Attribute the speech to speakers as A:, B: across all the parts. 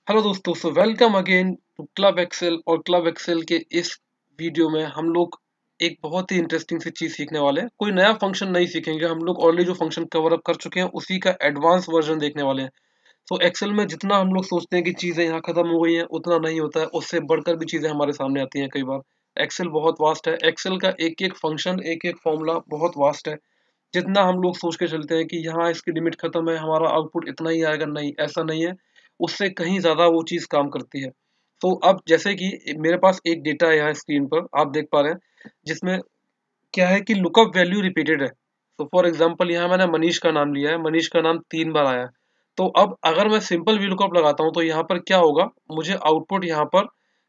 A: Hello दोस्तों, so welcome again to club excel. और club excel के इस वीडियो में हम लोग एक बहुत ही इंटरेस्टिंग सी चीज़ सीखने वाले हैं। कोई नया फंक्शन नहीं सीखेंगे, हम लोग ऑलरेडी जो फंक्शन कवर अप कर चुके हैं उसी का एडवांस वर्जन देखने वाले हैं। सो एक्सेल में जितना हम लोग सोचते हैं कि चीज़ें यहाँ खत्म हो गई हैं, उतना नहीं होता है। उससे बढ़कर भी चीज़ें हमारे सामने आती हैं कई बार। एक्सेल बहुत वास्ट है, एक्सेल का एक एक फंक्शन, एक एक फॉर्मूला बहुत वास्ट है। जितना हम लोग सोच के चलते हैं कि यहाँ इसकी लिमिट खत्म है, हमारा आउटपुट इतना ही आएगा, नहीं, ऐसा नहीं है। उससे कहीं ज़्यादा वो चीज़ काम करती है। तो अब जैसे कि मेरे पास एक डेटा है यहाँ स्क्रीन पर, आप देख पा रहे हैं, जिसमें क्या है कि लुकअप वैल्यू रिपीटेड है। तो फॉर एग्जांपल यहाँ मैंने मनीष का नाम लिया है, मनीष का नाम 3 बार आया है। तो अब अगर मैं सिंपल वी लुकअप लगाता हूँ तो यहाँ पर क्या होगा, मुझे आउटपुट यहाँ पर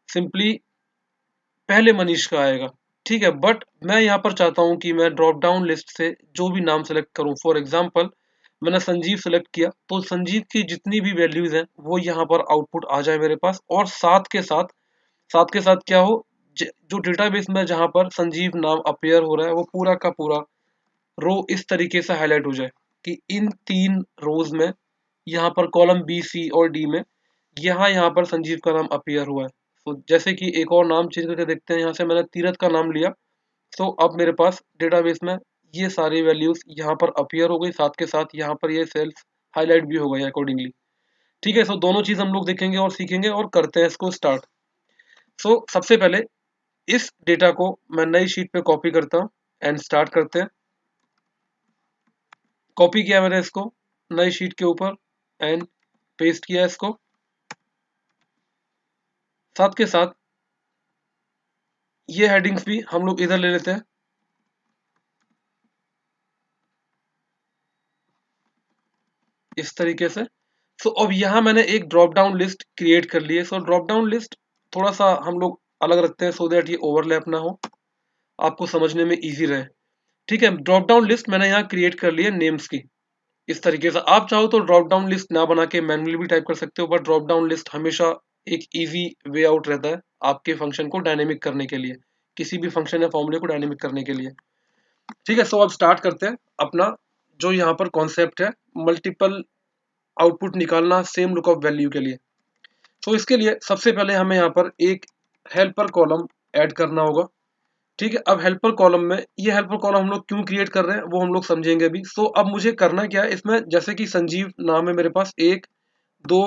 A: सिंपली पहले मनीष का आएगा। ठीक है, बट मैं यहाँ पर चाहता हूँ कि मैं ड्रॉप डाउन लिस्ट से जो भी नाम सेलेक्ट करूँ। फॉर एग्जांपल मैंने संजीव सेलेक्ट किया, तो संजीव की जितनी भी वैल्यूज हैं वो यहाँ पर आउटपुट आ जाए मेरे पास। और साथ के साथ क्या हो, जो डेटाबेस में जहाँ पर संजीव नाम अपीयर हो रहा है वो पूरा का पूरा रो इस तरीके से हाईलाइट हो जाए कि इन 3 रोज में, यहाँ पर कॉलम बी, सी और डी में यहाँ पर संजीव का नाम अपीयर हुआ है। तो जैसे कि एक और नाम चेंज करके देखते हैं, यहाँ से मैंने तीरथ का नाम लिया। तो अब मेरे पास डेटाबेस में ये सारी वैल्यूज यहाँ पर अपीयर हो गई, साथ के साथ यहाँ पर ये सेल्स हाईलाइट भी हो गई अकॉर्डिंगली। ठीक है, सो दोनों चीज हम लोग देखेंगे और सीखेंगे और करते हैं इसको स्टार्ट। सो सबसे पहले इस डेटा को मैं नई शीट पे कॉपी करता हूँ एंड स्टार्ट करते हैं। कॉपी किया मैंने इसको नई शीट के ऊपर एंड पेस्ट किया इसको। साथ के साथ ये हेडिंग्स भी हम लोग इधर ले लेते हैं, इस तरीके से। सो अब यहाँ मैंने एक ड्रॉप डाउन लिस्ट क्रिएट कर ली है। सो ड्रॉप डाउन लिस्ट थोड़ा सा हम लोग अलग रखते हैं सो दैट ये ओवरलैप ना हो, आपको समझने में इजी रहे। ठीक है, ड्रॉप डाउन लिस्ट मैंने यहाँ क्रिएट कर ली है नेम्स की, इस तरीके से। आप चाहो तो ड्रॉप डाउन लिस्ट ना बना के मैनुअली भी टाइप कर सकते हो, बट ड्रॉप डाउन लिस्ट हमेशा एक इजी वे आउट रहता है आपके फंक्शन को डायनेमिक करने के लिए, किसी भी फंक्शन या फॉर्मूले को डायनेमिक करने के लिए। ठीक है, सो अब स्टार्ट करते हैं अपना जो यहाँ पर कॉन्सेप्ट है, मल्टीपल आउटपुट निकालना सेम लुकअप वैल्यू के लिए। तो इसके लिए सबसे पहले हमें यहाँ पर एक हेल्पर कॉलम ऐड करना होगा। ठीक है, अब हेल्पर कॉलम में, ये हेल्पर कॉलम हम लोग क्यों क्रिएट कर रहे हैं वो हम लोग समझेंगे अभी। सो अब मुझे करना क्या है इसमें, जैसे कि संजीव नाम है मेरे पास 1 2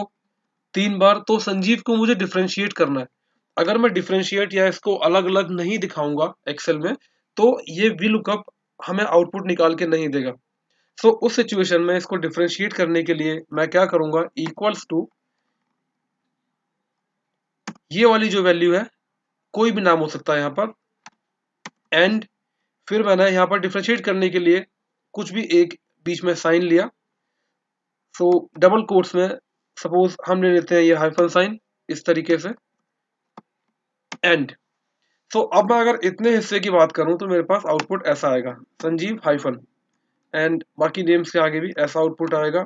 A: 3 बार, तो संजीव को मुझे डिफरेंशिएट करना है। अगर मैं डिफरेंशिएट या इसको अलग अलग नहीं दिखाऊंगा एक्सेल में, तो ये वी लुकअप हमें आउटपुट निकाल के नहीं देगा। सो उस सिचुएशन में इसको डिफरेंशिएट करने के लिए मैं क्या करूंगा, इक्वल्स टू ये वाली जो वैल्यू है, कोई भी नाम हो सकता है यहाँ पर, एंड फिर मैंने यहाँ पर डिफरेंशिएट करने के लिए कुछ भी एक बीच में साइन लिया। सो डबल कोट्स में सपोज हम ले लेते हैं ये हाइफन साइन, इस तरीके से, एंड। सो अब मैं अगर इतने हिस्से की बात करूं तो मेरे पास आउटपुट ऐसा आएगा, संजीव हाइफन, एंड बाकी नेम्स के आगे भी ऐसा आउटपुट आएगा,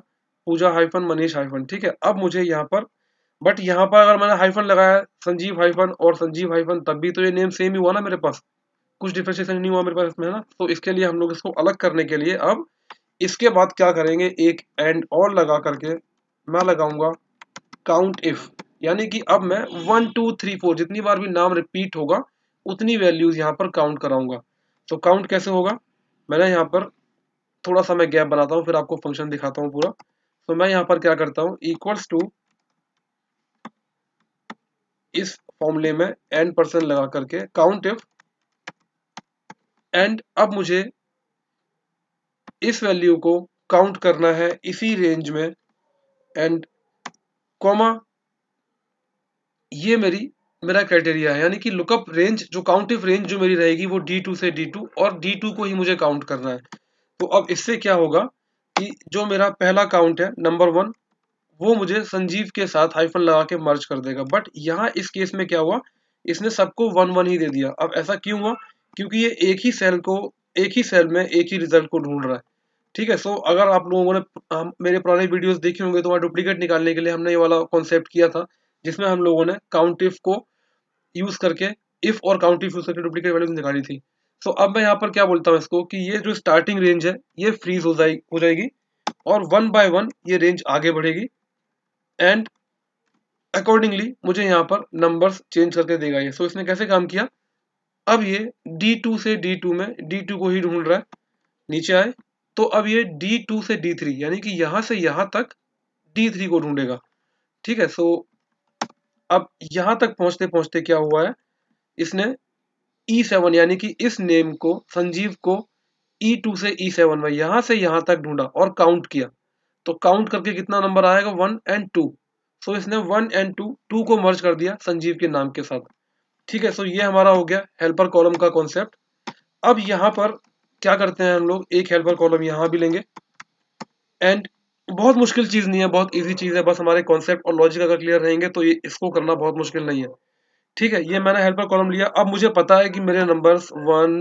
A: पूजा हाइफन, मनीष हाइफन। ठीक है, अब मुझे यहाँ पर, बट यहाँ पर अगर मैंने हाइफन लगाया संजीव हाइफन और संजीव हाइफन, तब भी तो ये नेम सेम ही हुआ ना मेरे पास, कुछ डिफरेंशिएशन नहीं हुआ मेरे पास इसमें, है ना। तो इसके लिए हम लोग इसको अलग करने के लिए अब इसके बाद क्या करेंगे, एक एंड और लगा करके मैं लगाऊंगा काउंट इफ। यानी कि अब मैं 1 2 3 4 जितनी बार भी नाम रिपीट होगा उतनी वैल्यूज यहाँ पर काउंट कराऊंगा। तो काउंट कैसे होगा, मैंने यहाँ पर थोड़ा सा मैं गैप बनाता हूँ, फिर आपको फंक्शन दिखाता हूँ पूरा। तो मैं यहाँ पर क्या करता हूँ, इक्वल्स टू इस फॉर्मूले में n% लगा करके काउंट इफ, एंड अब मुझे इस वैल्यू को काउंट करना है इसी रेंज में, एंड कॉमा, ये मेरा क्राइटेरिया है। यानी कि लुकअप रेंज, जो काउंट इफ रेंज जो मेरी रहेगी वो D2 से D2, और D2 को ही मुझे काउंट करना है। तो अब इससे क्या होगा कि जो मेरा पहला काउंट है नंबर 1, वो मुझे संजीव के साथ हाइफन लगा के मर्ज कर देगा। बट यहाँ इस केस में क्या हुआ, इसने सबको 1 1 ही दे दिया। अब ऐसा क्यों हुआ, क्योंकि ये एक ही सेल में एक ही रिजल्ट को ढूंढ रहा है। ठीक है, सो अगर आप लोगों ने मेरे पुराने वीडियोस देखे होंगे तो वहाँ डुप्लीकेट निकालने के लिए हमने ये वाला कॉन्सेप्ट किया था, जिसमें हम लोगों ने काउंट इफ को यूज करके, इफ और काउंट इफ यूज करके डुप्लीकेट वैल्यूज निकाली थी। सो अब मैं यहाँ पर क्या बोलता हूँ इसको, कि ये जो स्टार्टिंग रेंज है ये फ्रीज हो जाएगी, और 1 बाय 1 ये रेंज आगे बढ़ेगी, एंड अकॉर्डिंगली मुझे यहाँ पर नंबर्स चेंज करके देगा ये। सो इसने कैसे काम किया, अब ये D2 से D2 में D2 को ही ढूंढ रहा है, नीचे आए तो अब ये D2 से D3 यानी कि यहां से यहां तक D3 को ढूंढेगा। ठीक है, सो अब यहां तक पहुंचते पहुंचते क्या हुआ है, इसने E7 यानी कि इस नेम को, संजीव को E2 से E7 में यहां से यहां तक ढूंढा और काउंट किया। तो काउंट करके कितना नंबर आएगा, 1 एंड 2। सो इसने 1 एंड 2 को मर्ज कर दिया संजीव के नाम के साथ। ठीक है, सो ये हमारा हो गया हेल्पर कॉलम का कॉन्सेप्ट। अब यहाँ पर क्या करते हैं हम लोग, एक हेल्पर कॉलम यहाँ भी लेंगे एंड बहुत मुश्किल चीज नहीं है, बहुत इजी चीज है, बस हमारे कॉन्सेप्ट और लॉजिक अगर क्लियर रहेंगे तो ये इसको करना बहुत मुश्किल नहीं है। ठीक है, ये मैंने हेल्पर कॉलम लिया। अब मुझे पता है कि मेरे नंबर्स 1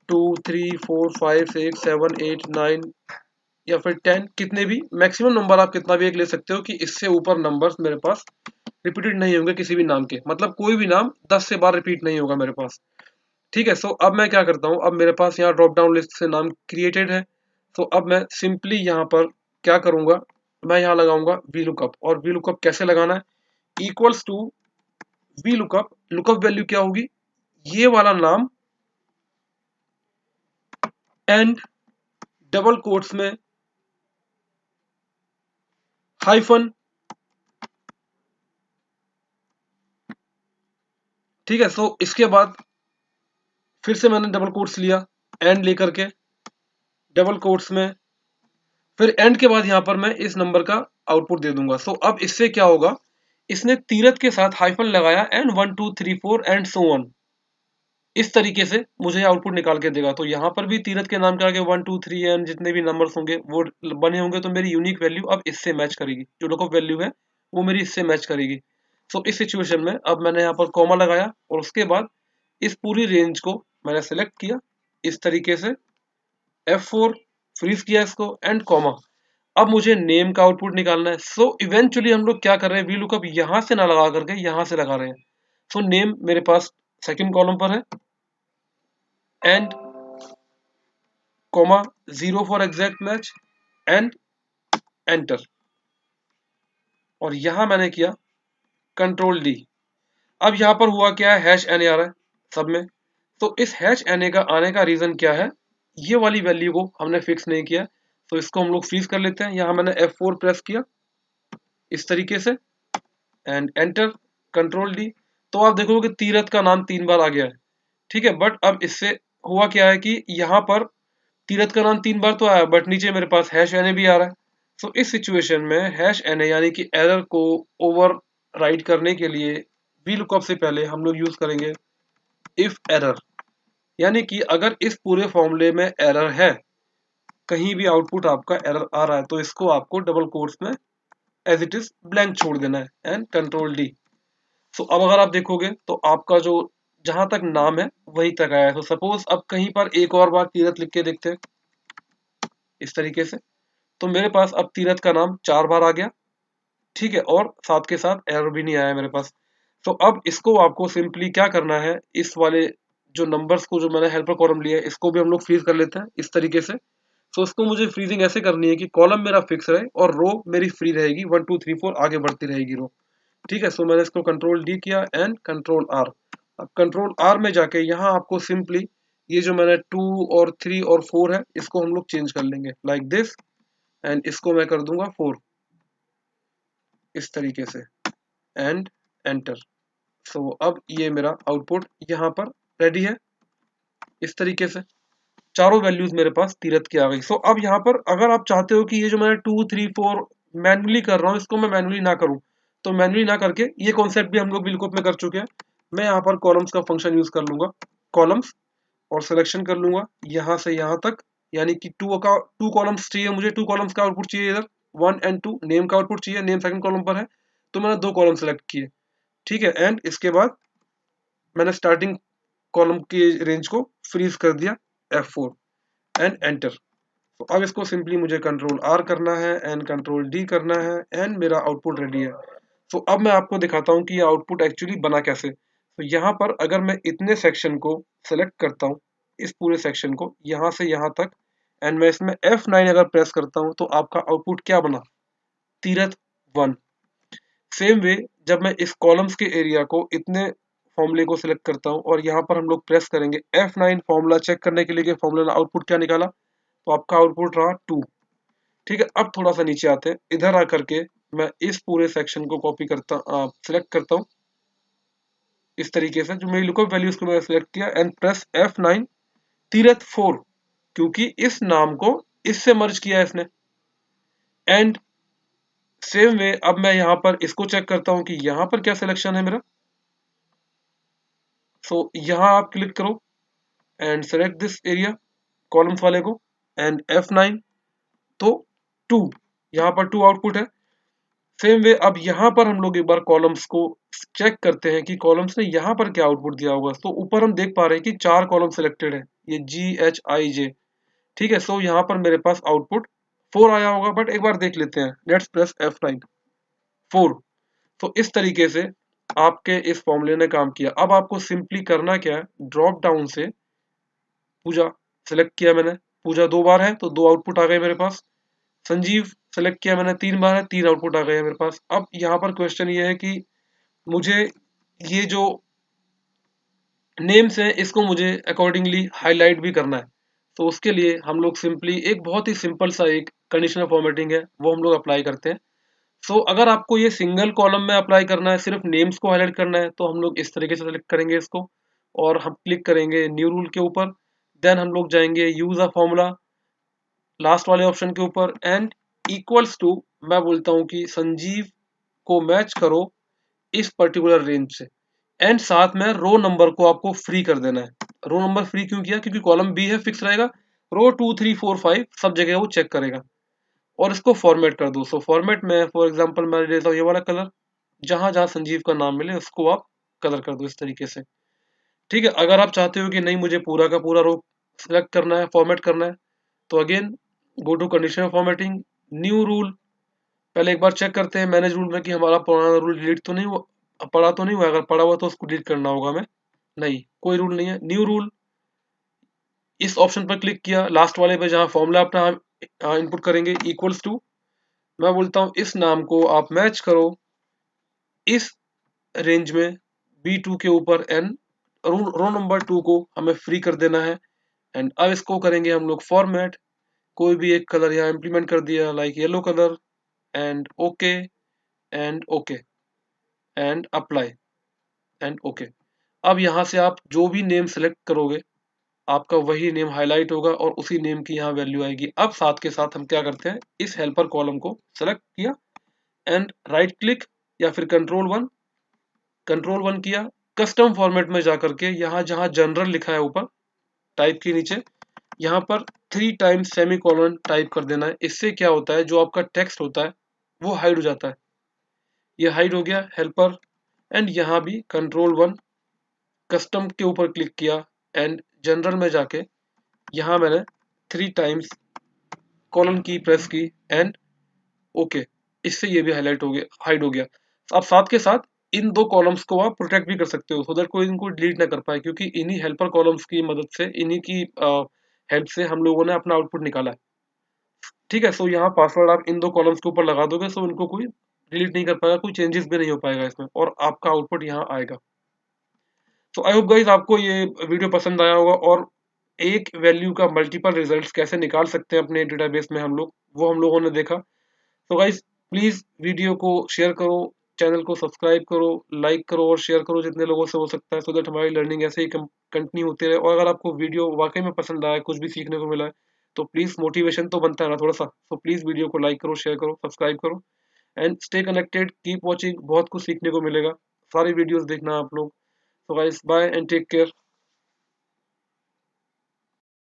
A: 2 3 4 5 6 7 8 9 या फिर 10, कितने भी मैक्सिमम नंबर आप कितना भी एक ले सकते हो कि इससे ऊपर नंबर्स मेरे पास रिपीटेड नहीं होंगे किसी भी नाम के, मतलब कोई भी नाम 10 से बार रिपीट नहीं होगा मेरे पास। ठीक है, सो अब मैं क्या करता हूँ, अब मेरे पास यहाँ ड्रॉप डाउन लिस्ट से नाम क्रिएटेड है। तो अब मैं सिंपली यहाँ पर क्या करूंगा, मैं यहाँ लगाऊंगा वी लुकअप। और वी लुकअप कैसे लगाना है, equals to V lookup, lookup value क्या होगी, ये वाला नाम एंड डबल कोट्स में हाइफन। ठीक है, सो इसके बाद फिर से मैंने डबल कोट्स लिया, एंड लेकर के डबल कोट्स में, फिर एंड के बाद यहाँ पर मैं इस नंबर का आउटपुट दे दूंगा। सो अब इससे क्या होगा, इसने तीरथ के साथ हाइफन लगाया एंड 1 2 3 4 एंड सो ऑन, इस तरीके से मुझे आउटपुट निकाल के देगा। तो यहाँ पर भी तीरथ के नाम के आगे 1 2 3 एंड जितने भी नंबर्स होंगे वो बने होंगे, तो मेरी यूनिक वैल्यू अब इससे मैच करेगी, जो लुकअप वैल्यू है वो मेरी इससे मैच करेगी। सो इस सिचुएशन में अब मैंने यहाँ पर कॉमा लगाया और उसके बाद इस पूरी रेंज को मैंने सेलेक्ट किया इस तरीके से, F4 फ्रीज किया इसको एंड कॉमा। अब मुझे नेम का आउटपुट निकालना है। सो इवेंचुअली हम लोग क्या कर रहे हैं, वी लुकअप यहां से ना लगा करके यहां से लगा रहे हैं। सो नेम मेरे पास सेकंड कॉलम पर है and comma 0 for exact match and enter, और यहां मैंने किया कंट्रोल डी। अब यहां पर हुआ क्या है, हैश एन ए आ रहा है सब में। तो इस हैश एन ए का आने का रीजन क्या है, ये वाली वैल्यू को हमने फिक्स नहीं किया, तो इसको हम लोग फ्रीज कर लेते हैं। यहां मैंने F4 प्रेस किया इस तरीके से एंड एंटर, कंट्रोल डी। तो आप देखोगे कि तीरथ का नाम 3 बार आ गया है। ठीक है, बट अब इससे हुआ क्या है कि यहाँ पर तीरथ का नाम 3 बार तो आया, बट नीचे मेरे पास हैश एन ए भी आ रहा है। सो इस सिचुएशन में हैश एन ए यानी कि एरर को ओवर राइट करने के लिए वी लुकअप से पहले हम लोग यूज करेंगे इफ एरर, यानी कि अगर इस पूरे फॉर्मूले में एरर है, कहीं भी आउटपुट आपका एरर आ रहा है, तो इसको आपको डबल कोट्स में एज इट इज ब्लैंक छोड़ देना है एंड कंट्रोल डी। सो अब अगर आप देखोगे तो आपका जो जहां तक नाम है वहीं तक आया है। तो सपोज अब कहीं पर एक और बार तीरथ लिख के देखते हैं इस तरीके से, तो मेरे पास अब तीरथ का नाम 4 बार आ गया। ठीक है, और साथ के साथ एरर भी नहीं आया मेरे पास। तो अब इसको आपको सिंपली क्या करना है, इस वाले जो नंबर्स को जो मैंने हेल्पर कॉलम लिया है इसको भी हम लोग फ्रीज कर लेते हैं इस तरीके से। तो इसको मुझे फ्रीजिंग ऐसे करनी है कि कॉलम मेरा फिक्स रहे और रो मेरी फ्री रहेगी, 1 2 3 4 आगे बढ़ती रहेगी रो। ठीक है, सो मैंने इसको कंट्रोल डी किया एंड कंट्रोल आर। अब कंट्रोल आर में जाके यहाँ आपको सिंपली ये जो मैंने 2 और 3 और 4 है इसको हम लोग चेंज कर लेंगे लाइक दिस, एंड इसको मैं कर दूंगा 4 इस तरीके से एंड एंटर। सो अब ये मेरा आउटपुट यहाँ पर रेडी है इस तरीके से, चारों वैल्यूज मेरे पास तीरथ की आ गई। सो अब यहाँ पर अगर आप चाहते हो कि ये जो मैंने 2 3 4 मैनुअली कर रहा हूँ इसको मैं मैनुअली ना करूँ, तो मैनुअली ना करके ये कॉन्सेप्ट भी हम लोग बिल्कुल में कर चुके हैं। मैं यहाँ पर कॉलम्स का फंक्शन यूज कर लूंगा, कॉलम्स, और सिलेक्शन कर लूंगा यहाँ से यहाँ तक, यानी कि 2 कॉलम्स चाहिए मुझे, 2 कॉलम्स का आउटपुट चाहिए इधर 1 एंड 2, नेम का आउटपुट चाहिए, नेम सेकंड कॉलम पर है तो मैंने 2 कॉलम सेलेक्ट किए। ठीक है, एंड इसके बाद मैंने स्टार्टिंग कॉलम की रेंज को फ्रीज कर दिया F4 एंड एंटर। तो अब इसको सिंपली मुझे कंट्रोल आर करना है एंड कंट्रोल डी करना है एंड मेरा आउटपुट रेडी है। तो अब मैं आपको दिखाता हूँ कि ये आउटपुट एक्चुअली बना कैसे। तो यहाँ पर अगर मैं इतने सेक्शन को सेलेक्ट करता हूँ, इस पूरे सेक्शन को यहाँ से यहाँ तक, एंड मैं इसमें F9 अगर प्रेस करता हूँ तो आपका आउटपुट क्या बना, तीरथ 1। सेम वे जब मैं इस कॉलम्स के एरिया को इतने फॉर्मूले को सिलेक्ट करता हूँ और यहाँ पर हम लोग प्रेस करेंगे F9 फॉर्मूला चेक करने के लिए कि फॉर्मूला आउटपुट क्या निकाला, तो आपका आउटपुट रहा 2। ठीक है, अब थोड़ा सा नीचे आते हैं, इधर आकर के मैं इस पूरे सेक्शन को कॉपी करता सिलेक्ट करता हूँ इस तरीके से, जो मेरी लुकअप वैल्यूज को मैंने सिलेक्ट किया एंड प्रेस F9 तीरथ 4, क्योंकि इस नाम को इससे मर्ज किया है इसने। एंड सेम वे अब मैं यहाँ पर इसको चेक करता हूँ कि यहाँ पर क्या सिलेक्शन है मेरा। सो यहाँ आप क्लिक करो and select this area columns वाले को एंड F9, तो 2, यहाँ पर 2 आउटपुट है। सेम वे अब यहाँ पर हम लोग एक बार कॉलम्स को चेक करते हैं कि कॉलम्स ने यहाँ पर क्या आउटपुट दिया होगा। तो ऊपर हम देख पा रहे हैं कि 4 कॉलम सिलेक्टेड है, ये GHIJ। ठीक है, सो यहाँ पर मेरे पास आउटपुट 4 आया होगा, बट एक बार देख लेते हैं। Let's press F9, 4। तो इस तरीके से आपके इस फॉर्मूले ने काम किया। अब आपको सिंपली करना क्या है, ड्रॉप डाउन से पूजा सेलेक्ट किया मैंने, पूजा 2 बार है तो 2 आउटपुट आ गए मेरे पास। संजीव सेलेक्ट किया मैंने 3 बार है, 3 आउटपुट आ गए हैं मेरे पास। अब यहाँ पर क्वेश्चन ये है कि मुझे ये जो नेम्स है इसको मुझे अकॉर्डिंगली हाईलाइट भी करना है। तो उसके लिए हम लोग सिंपली एक बहुत ही सिंपल सा एक कंडीशनल फॉर्मेटिंग है वो हम लोग अप्लाई करते हैं। सो अगर आपको ये सिंगल कॉलम में अप्लाई करना है, सिर्फ नेम्स को हाईलाइट करना है, तो हम लोग इस तरीके से सेलेक्ट करेंगे इसको और हम क्लिक करेंगे न्यू रूल के ऊपर। देन हम लोग जाएंगे यूज अ फॉर्मूला लास्ट वाले ऑप्शन के ऊपर एंड इक्वल्स टू, मैं बोलता हूँ कि संजीव को मैच करो इस पर्टिकुलर रेंज से एंड साथ में रो नंबर को आपको फ्री कर देना है। रो नंबर फ्री क्यों किया, क्योंकि कॉलम बी है फिक्स रहेगा, रो 2 3 4 5 सब जगह वो चेक करेगा। और इसको फॉर्मेट कर दो। सो फॉर्मेट में फॉर एग्जांपल मैं लेता हूँ ये वाला कलर, जहां जहां संजीव का नाम मिले उसको आप कलर कर दो इस तरीके से। ठीक है, अगर आप चाहते हो कि नहीं मुझे पूरा का पूरा रो सिलेक्ट करना है, फॉर्मेट करना है, तो again go to conditional formatting, new rule. पहले एक बार चेक करते हैं मैनेज रूल में कि हमारा पुराना रूल डिलीट तो नहीं हुआ, पड़ा तो नहीं हुआ। अगर पड़ा हुआ तो उसको डिलीट करना होगा हमें। नहीं, कोई रूल नहीं है, न्यू रूल। इस ऑप्शन पर क्लिक किया, लास्ट वाले पे जहां फॉर्मूला अपना इनपुट करेंगे इक्वल्स टू, मैं बोलता हूँ इस नाम को आप मैच करो इस रेंज में B2 के ऊपर एन, रो नंबर 2 को हमें फ्री कर देना है। एंड अब इसको करेंगे हम लोग फॉर्मेट, कोई भी एक कलर यहाँ इम्प्लीमेंट कर दिया like yellow colour and okay and okay and apply and okay. अब यहाँ से आप जो भी नेम सेलेक्ट करोगे आपका वही नेम हाईलाइट होगा और उसी नेम की यहाँ वैल्यू आएगी। अब साथ के साथ हम क्या करते हैं, इस हेल्पर कॉलम को सेलेक्ट किया एंड राइट क्लिक या फिर कंट्रोल वन किया, कस्टम फॉर्मेट में जाकर के यहाँ जहाँ जनरल लिखा है ऊपर टाइप के नीचे, यहाँ पर 3 टाइम्स सेमी कॉलन टाइप कर देना है। इससे क्या होता है, जो आपका टेक्स्ट होता है वो हाइड हो जाता है। ये हाइड हो गया हेल्पर। एंड यहाँ भी कंट्रोल 1 कस्टम के ऊपर क्लिक किया एंड जनरल में जाके यहाँ मैंने 3 टाइम्स कॉलन की प्रेस की एंड ओके, इससे ये भी हाईलाइट हो गया, हाइड हो गया। अब साथ के साथ इन 2 कॉलम्स को आप प्रोटेक्ट भी कर सकते हो, सो दैट कोई इनको डिलीट ना कर पाए, क्योंकि इन्हीं हेल्पर कॉलम्स की मदद से, इन्हीं की हेल्प से हम लोगों ने अपना आउटपुट निकाला है। ठीक है, सो यहाँ पासवर्ड आप इन 2 कॉलम्स के ऊपर लगा दोगे, सो इनको कोई डिलीट नहीं कर पाएगा, कोई चेंजेस भी नहीं हो पाएगा इसमें और आपका आउटपुट यहाँ आएगा। तो आई होप गाइस आपको ये वीडियो पसंद आया होगा और एक वैल्यू का मल्टीपल रिजल्ट्स कैसे निकाल सकते हैं अपने डेटाबेस में हम लोग, वो हम लोगों ने देखा। तो गाइस प्लीज वीडियो को शेयर करो, चैनल को सब्सक्राइब करो, लाइक करो और शेयर करो जितने लोगों से हो सकता है, सो दैट हमारी लर्निंग ऐसे ही कंटिन्यू होती रहे। और अगर आपको वीडियो वाकई में पसंद आया, कुछ भी सीखने को मिला है, तो प्लीज मोटिवेशन तो बनता है ना थोड़ा सा, तो प्लीज वीडियो को लाइक करो, शेयर करो, सब्सक्राइब करो and stay connected, keep watching, बहुत कुछ सीखने को मिलेगा। सारी वीडियोस देखना आप लोग। So guys, bye and take care.